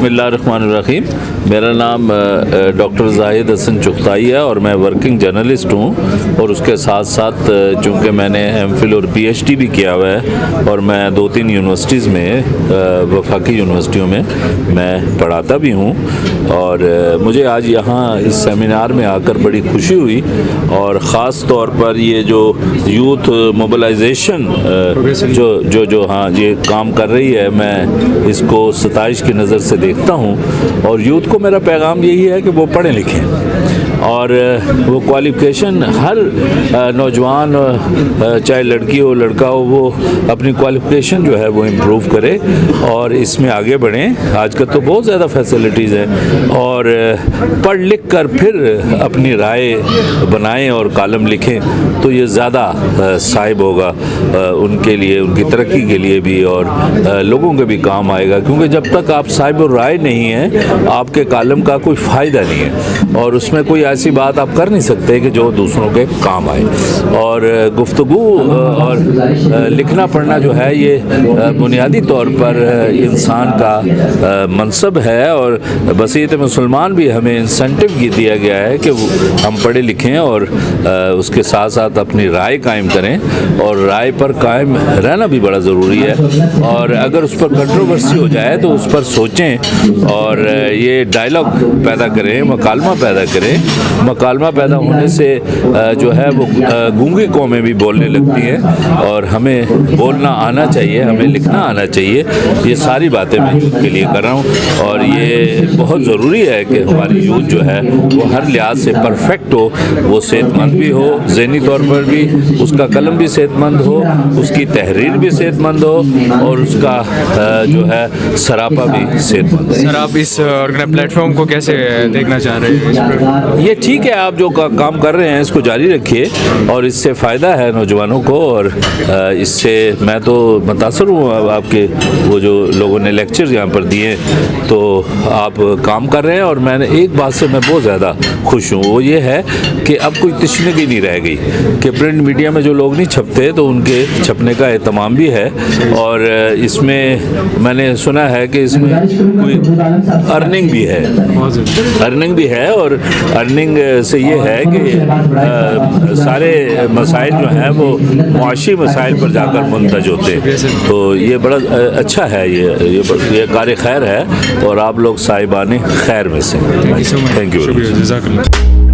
اللہ الرحمن الرحیم. میرا نام ڈاکٹر زاہد حسن چغتائی ہے اور میں ورکنگ جرنلسٹ ہوں, اور اس کے ساتھ ساتھ چونکہ میں نے ایم فل اور پی ایچ ڈی بھی کیا ہوا ہے اور میں 2-3 یونیورسٹیز میں وفاقی یونیورسٹیوں میں پڑھاتا بھی ہوں, اور مجھے آج یہاں اس سیمینار میں آ کر بڑی خوشی ہوئی, اور خاص طور پر یہ جو یوتھ موبلائزیشن جو ہاں یہ کام کر رہی ہے, میں اس کو ستائش کی نظر سے دیکھتا ہوں. اور یوتھ کو میرا پیغام یہی ہے کہ وہ پڑھیں لکھیں اور وہ کوالیفیکیشن ہر نوجوان چاہے لڑکی ہو لڑکا ہو وہ اپنی کوالیفیکیشن جو ہے وہ امپروو کرے اور اس میں آگے بڑھیں. آج کل تو بہت زیادہ فیسلٹیز ہیں, اور پڑھ لکھ کر پھر اپنی رائے بنائیں اور کالم لکھیں تو یہ زیادہ صائب ہوگا ان کے لیے, ان کی ترقی کے لیے بھی, اور لوگوں کے بھی کام آئے گا. کیونکہ جب تک آپ صاحب الرائے نہیں ہیں آپ کے کالم کا کوئی فائدہ نہیں ہے, اور اس میں کوئی ایسی بات آپ کر نہیں سکتے کہ جو دوسروں کے کام آئے. اور گفتگو اور لکھنا پڑھنا جو ہے یہ بنیادی طور پر انسان کا منصب ہے, اور بصیرت مسلمان بھی ہمیں انسینٹیو دیا گیا ہے کہ ہم پڑھے لکھیں اور اس کے ساتھ ساتھ اپنی رائے قائم کریں, اور رائے پر قائم رہنا بھی بڑا ضروری ہے. اور اگر اس پر کنٹروورسی ہو جائے تو اس پر سوچیں اور یہ ڈائلاگ پیدا کریں, مکالمہ پیدا کریں. مکالمہ پیدا ہونے سے جو ہے وہ گونگی قومیں بھی بولنے لگتی ہیں, اور ہمیں بولنا آنا چاہیے, ہمیں لکھنا آنا چاہیے. یہ ساری باتیں میں یوتھ کے لیے کر رہا ہوں, اور یہ بہت ضروری ہے کہ ہماری یوتھ جو ہے وہ ہر لحاظ سے پرفیکٹ ہو, وہ صحت مند بھی ہو, ذہنی طور پر بھی اس کا قلم بھی صحت مند ہو, اس کی تحریر بھی صحت مند ہو, اور اس کا جو ہے سراپا بھی صحت مند ہو. سر آپ اس پلیٹ فارم کو کیسے دیکھنا چاہ رہے ہیں؟ یہ ٹھیک ہے, آپ جو کام کر رہے ہیں اس کو جاری رکھیے, اور اس سے فائدہ ہے نوجوانوں کو, اور اس سے میں تو متاثر ہوں. آپ کے وہ جو لوگوں نے لیکچر یہاں پر دیے تو آپ کام کر رہے ہیں, اور میں نے ایک بات سے میں بہت زیادہ خوش ہوں, وہ یہ ہے کہ اب کوئی تشنگی نہیں رہ گئی کہ پرنٹ میڈیا میں جو لوگ نہیں چھپتے تو ان کے چھپنے کا اہتمام بھی ہے. اور اس میں نے سنا ہے کہ اس میں کوئی ارننگ بھی ہے, اور ارننگ سے یہ ہے کہ سارے مسائل جو ہیں وہ معاشی مسائل پر جا کر منتج ہوتے ہیں. تو یہ بڑا اچھا ہے, یہ کار خیر ہے, اور آپ لوگ صاحبان خیر میں سے. Thank you.